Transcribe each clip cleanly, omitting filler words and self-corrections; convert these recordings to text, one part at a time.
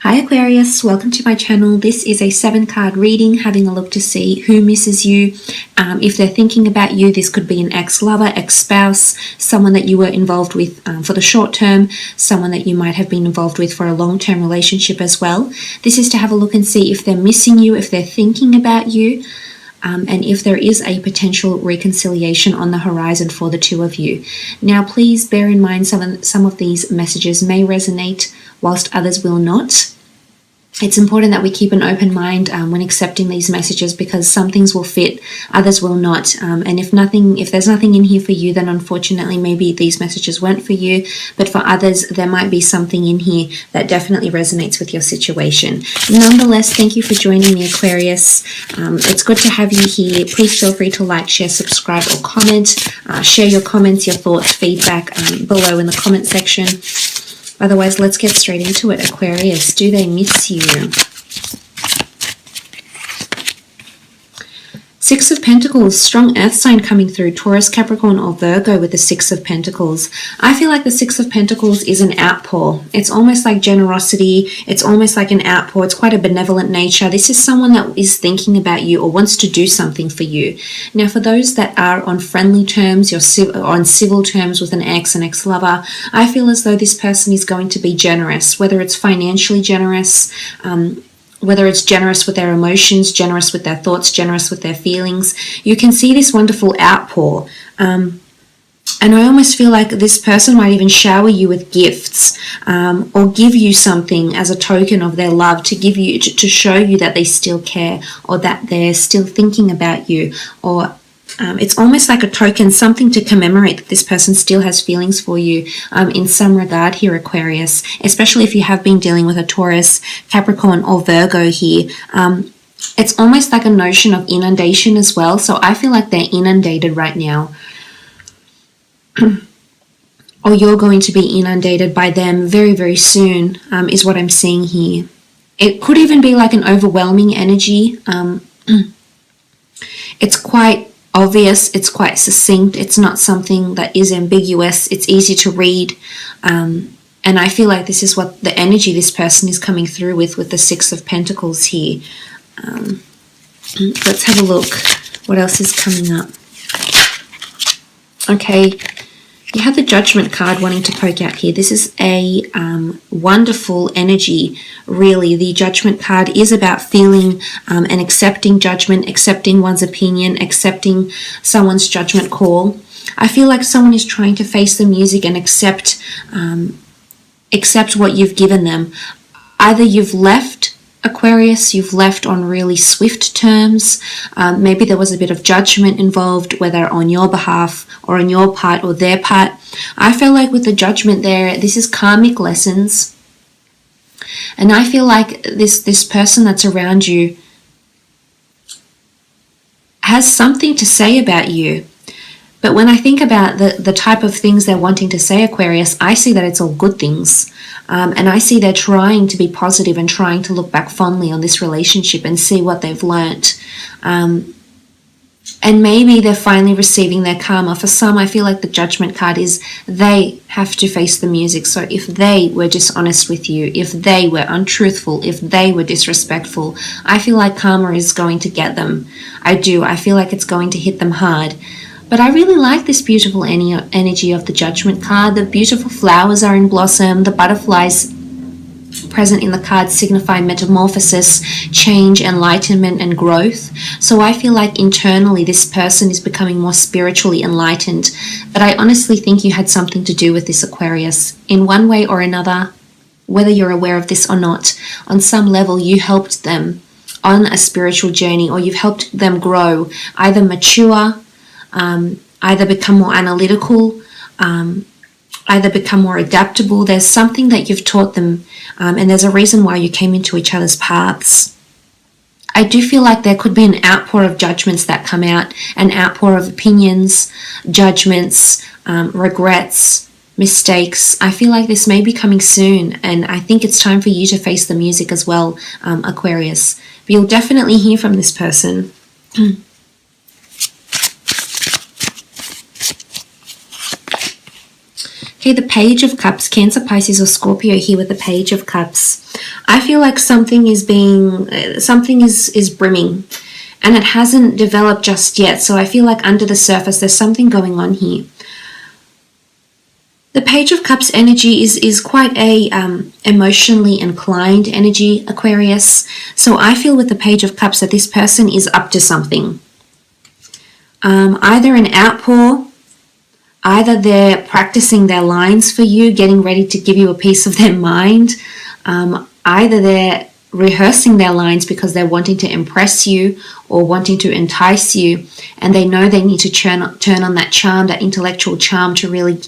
Hi Aquarius, welcome to my channel. This is a 7-card reading, having a look to see who misses you. If they're thinking about you, this could be an ex-lover, ex-spouse, someone that you were involved with for the short term, someone that you might have been involved with for a long-term relationship as well. This is to have a look and see if they're missing you, if they're thinking about you, and if there is a potential reconciliation on the horizon for the two of you. Now, please bear in mind some of these messages may resonate whilst others will not. It's important that we keep an open mind when accepting these messages, because some things will fit, others will not. And if there's nothing in here for you, then unfortunately maybe these messages weren't for you. But for others, there might be something in here that definitely resonates with your situation. Nonetheless, thank you for joining me, Aquarius. It's good to have you here. Please feel free to like, share, subscribe, or comment. Share your comments, your thoughts, feedback below in the comment section. Otherwise, let's get straight into it. Aquarius, do they miss you? Six of Pentacles, strong earth sign coming through, Taurus, Capricorn, or Virgo with the Six of Pentacles. I feel like the Six of Pentacles is an outpour. It's almost like generosity. It's almost like an outpour. It's quite a benevolent nature. This is someone that is thinking about you or wants to do something for you. Now, for those that are on friendly terms, you're on civil terms with an ex-lover, I feel as though this person is going to be generous, whether it's financially generous, whether it's generous with their emotions, generous with their thoughts, generous with their feelings. You can see this wonderful outpour. And I almost feel like this person might even shower you with gifts, or give you something as a token of their love, to give you, to show you that they still care, or that they're still thinking about you, or it's almost like a token, something to commemorate that this person still has feelings for you in some regard here, Aquarius, especially if you have been dealing with a Taurus, Capricorn, or Virgo here. It's almost like a notion of inundation as well. So I feel like they're inundated right now. Or you're going to be inundated by them very, very soon, is what I'm seeing here. It could even be like an overwhelming energy. It's quite obvious, it's quite succinct, it's not something that is ambiguous, it's easy to read, and I feel like this is what the energy this person is coming through with the Six of Pentacles here. Let's have a look what else is coming up. Okay, you have the Judgment card wanting to poke out here. This is a wonderful energy, really. The Judgment card is about feeling and accepting judgment, accepting one's opinion, accepting someone's judgment call. I feel like someone is trying to face the music and accept what you've given them. Either you've left, Aquarius, you've left on really swift terms. Maybe there was a bit of judgment involved, whether on your behalf or on your part or their part. I feel like with the Judgment there, this is karmic lessons. And I feel like this person that's around you has something to say about you. But when I think about the type of things they're wanting to say, Aquarius, I see that it's all good things. And I see they're trying to be positive and trying to look back fondly on this relationship and see what they've learnt. And maybe they're finally receiving their karma. For some, I feel like the Judgment card is they have to face the music. So if they were dishonest with you, if they were untruthful, if they were disrespectful, I feel like karma is going to get them. I do. I feel like it's going to hit them hard. But I really like this beautiful energy of the Judgment card. The beautiful flowers are in blossom. The butterflies present in the card signify metamorphosis, change, enlightenment, and growth. So I feel like internally this person is becoming more spiritually enlightened. But I honestly think you had something to do with this, Aquarius. In one way or another, whether you're aware of this or not, on some level you helped them on a spiritual journey, or you've helped them grow, either mature, either become more analytical, either become more adaptable. There's something that you've taught them, and there's a reason why you came into each other's paths. I do feel like there could be an outpour of judgments that come out, an outpour of opinions, judgments, regrets, mistakes. I feel like this may be coming soon, and I think it's time for you to face the music as well, Aquarius. But you'll definitely hear from this person. Okay, the Page of Cups, Cancer, Pisces, or Scorpio here with the Page of Cups. I feel like something is brimming, and it hasn't developed just yet. So I feel like under the surface, there's something going on here. The Page of Cups energy is quite a emotionally inclined energy, Aquarius. So I feel with the Page of Cups that this person is up to something. Either an outpour, either they're practicing their lines for you, getting ready to give you a piece of their mind. Either they're rehearsing their lines because they're wanting to impress you or wanting to entice you, and they know they need to turn on that charm, that intellectual charm, to really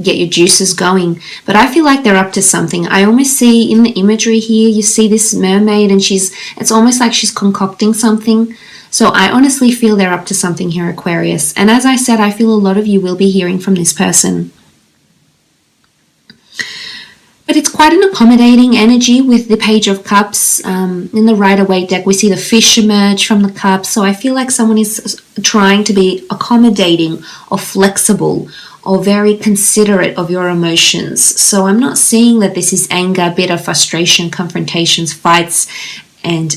get your juices going. But I feel like they're up to something. I almost see in the imagery here, you see this mermaid, and it's almost like she's concocting something. So I honestly feel they're up to something here, Aquarius. And as I said, I feel a lot of you will be hearing from this person. But it's quite an accommodating energy with the Page of Cups. In the Rider-Waite deck, we see the fish emerge from the cups. So I feel like someone is trying to be accommodating or flexible or very considerate of your emotions. So I'm not seeing that this is anger, bitter, frustration, confrontations, fights, and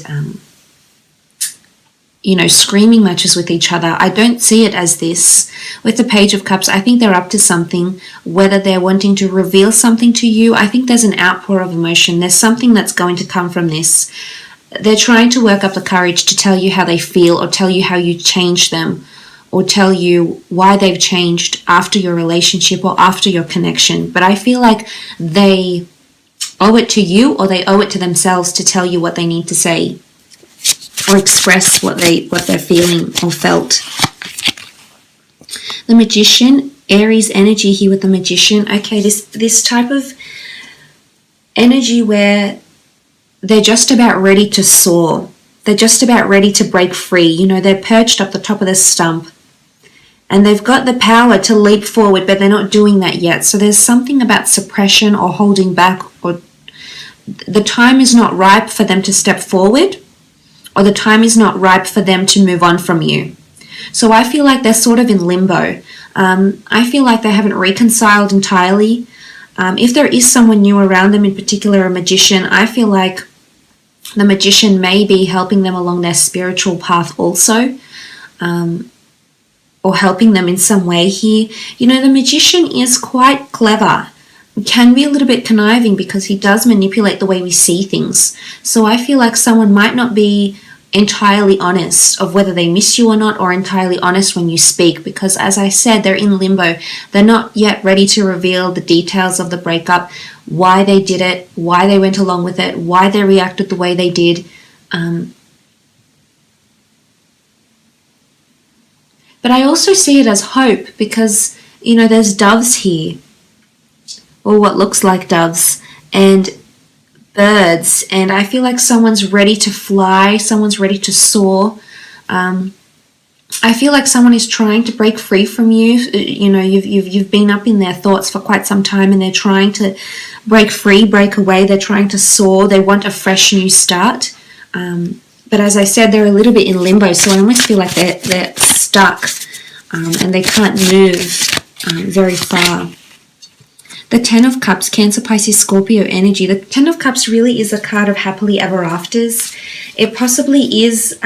screaming matches with each other. I don't see it as this. With the Page of Cups, I think they're up to something, whether they're wanting to reveal something to you. I think there's an outpour of emotion. There's something that's going to come from this. They're trying to work up the courage to tell you how they feel, or tell you how you changed them, or tell you why they've changed after your relationship or after your connection. But I feel like they owe it to you, or they owe it to themselves to tell you what they need to say, or express what they're feeling or felt. The Magician, Aries energy here with the Magician. Okay, this type of energy where they're just about ready to soar. They're just about ready to break free. They're perched up the top of the stump, and they've got the power to leap forward, but they're not doing that yet. So there's something about suppression or holding back, or the time is not ripe for them to step forward, or the time is not ripe for them to move on from you. So I feel like they're sort of in limbo. I feel like they haven't reconciled entirely. If there is someone new around them, in particular a magician, I feel like the magician may be helping them along their spiritual path also, or helping them in some way here. The magician is quite clever, can be a little bit conniving, because he does manipulate the way we see things. So I feel like someone might not be entirely honest of whether they miss you or not, or entirely honest when you speak, because as I said, they're in limbo. They're not yet ready to reveal the details of the breakup, why they did it, why they went along with it, why they reacted the way they did. But I also see it as hope, because there's doves here, or what looks like doves, and birds, and I feel like someone's ready to fly, someone's ready to soar. I feel like someone is trying to break free from you. You've been up in their thoughts for quite some time, and they're trying to break free, break away. They're trying to soar. They want a fresh new start. But as I said, they're a little bit in limbo, so I almost feel like they're stuck, and they can't move very far. The Ten of Cups, Cancer, Pisces, Scorpio energy. The Ten of Cups really is a card of happily ever afters. It possibly is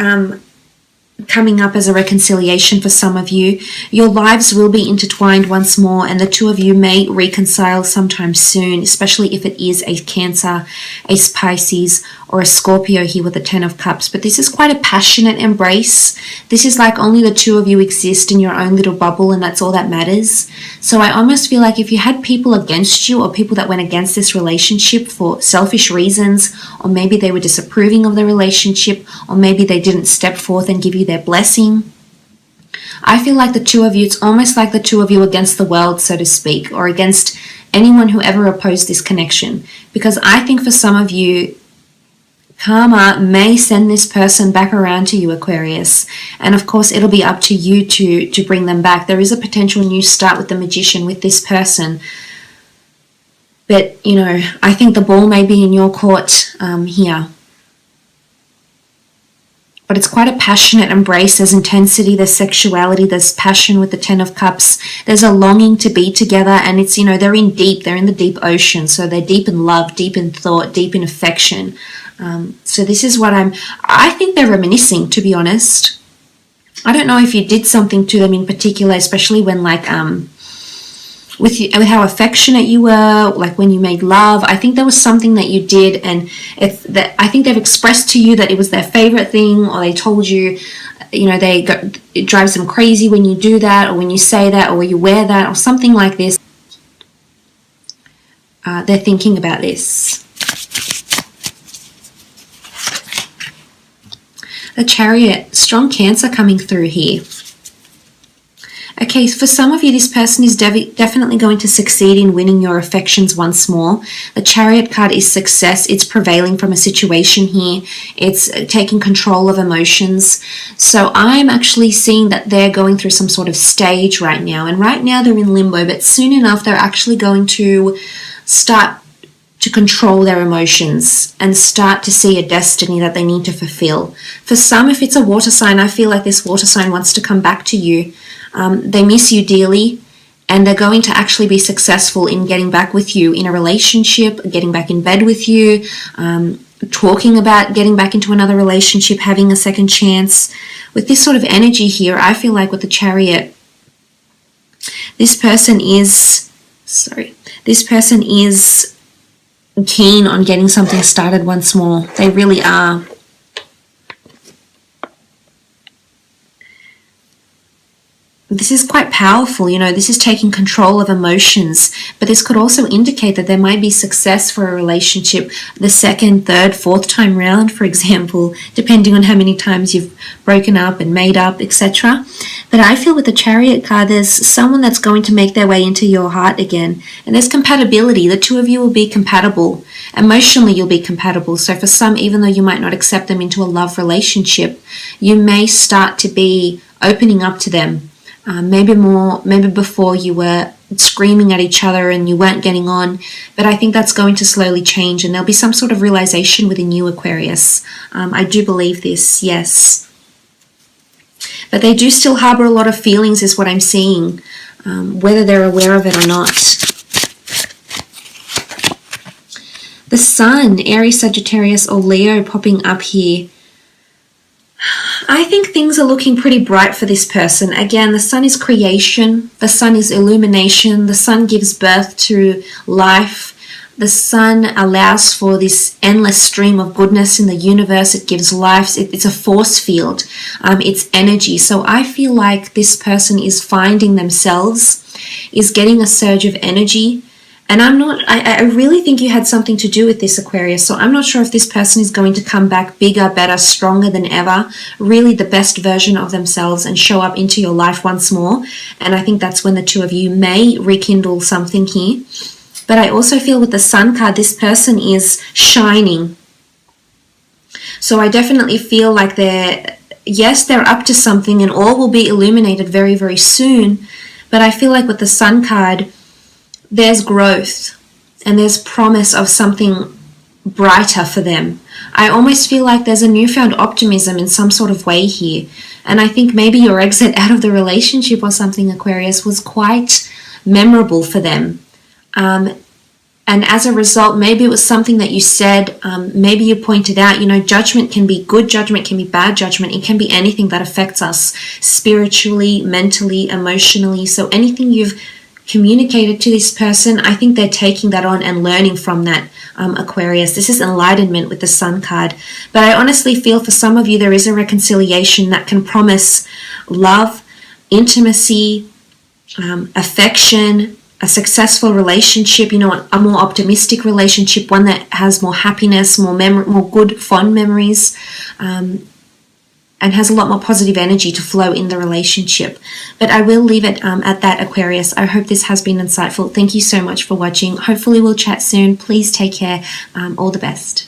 coming up as a reconciliation for some of you. Your lives will be intertwined once more, and the two of you may reconcile sometime soon, especially if it is a Cancer, a Pisces, or a Scorpio here with the Ten of Cups. But this is quite a passionate embrace. This is like only the two of you exist in your own little bubble, and that's all that matters. So I almost feel like if you had people against you, or people that went against this relationship for selfish reasons, or maybe they were disapproving of the relationship, or maybe they didn't step forth and give you their blessing, I feel like the two of you, it's almost like the two of you against the world, so to speak, or against anyone who ever opposed this connection. Because I think for some of you, karma may send this person back around to you, Aquarius. And of course, it'll be up to you to bring them back. There is a potential new start with the Magician, with this person. But, I think the ball may be in your court here. but it's quite a passionate embrace. There's intensity, there's sexuality, there's passion with the Ten of Cups. There's a longing to be together, and it's, you know, they're in the deep ocean. So they're deep in love, deep in thought, deep in affection. So this is what I think they're reminiscing, to be honest. I don't know if you did something to them in particular, especially when like, with how affectionate you were, like when you made love. I think there was something that you did, and I think they've expressed to you that it was their favorite thing, or they told you, you know, it drives them crazy when you do that, or when you say that, or when you wear that, or something like this. They're thinking about this. The Chariot, strong Cancer coming through here. Okay, for some of you, this person is definitely going to succeed in winning your affections once more. The Chariot card is success. It's prevailing from a situation here. It's taking control of emotions. So I'm actually seeing that they're going through some sort of stage right now. And right now they're in limbo, but soon enough they're actually going to start to control their emotions and start to see a destiny that they need to fulfill. For some, if it's a water sign, I feel like this water sign wants to come back to you. They miss you dearly, and they're going to actually be successful in getting back with you in a relationship, getting back in bed with you, talking about getting back into another relationship, having a second chance. With this sort of energy here, I feel like with the Chariot, this person is keen on getting something started once more. They really are. This is quite powerful, you know, this is taking control of emotions, but this could also indicate that there might be success for a relationship the second, third, fourth time round, for example, depending on how many times you've broken up and made up, etc. But I feel with the Chariot card, there's someone that's going to make their way into your heart again, and there's compatibility. The two of you will be compatible. Emotionally, you'll be compatible. So for some, even though you might not accept them into a love relationship, you may start to be opening up to them. Maybe before you were screaming at each other and you weren't getting on, but I think that's going to slowly change, and there'll be some sort of realization within you, Aquarius. I do believe this, yes. But they do still harbor a lot of feelings is what I'm seeing, whether they're aware of it or not. The Sun, Aries, Sagittarius, or Leo popping up here. I think things are looking pretty bright for this person. Again, the Sun is creation. The Sun is illumination. The Sun gives birth to life. The Sun allows for this endless stream of goodness in the universe. It gives life. It's a force field. It's energy. So I feel like this person is finding themselves, is getting a surge of energy. And I really think you had something to do with this, Aquarius. So I'm not sure if this person is going to come back bigger, better, stronger than ever, really the best version of themselves, and show up into your life once more. And I think that's when the two of you may rekindle something here. But I also feel with the Sun card, this person is shining. So I definitely feel like they're up to something, and all will be illuminated very, very soon. But I feel like with the Sun card, there's growth and there's promise of something brighter for them. I almost feel like there's a newfound optimism in some sort of way here. And I think maybe your exit out of the relationship or something, Aquarius, was quite memorable for them. And as a result, maybe it was something that you said, maybe you pointed out, you know, judgment can be good judgment, can be bad judgment. It can be anything that affects us spiritually, mentally, emotionally. So anything you've communicated to this person, I think they're taking that on and learning from that, Aquarius. This is enlightenment with the Sun card. But I honestly feel for some of you there is a reconciliation that can promise love, intimacy, affection, a successful relationship, you know, a more optimistic relationship, one that has more happiness, more good, fond memories, and has a lot more positive energy to flow in the relationship. But I will leave it at that, Aquarius. I hope this has been insightful. Thank you so much for watching. Hopefully we'll chat soon. Please take care. All the best.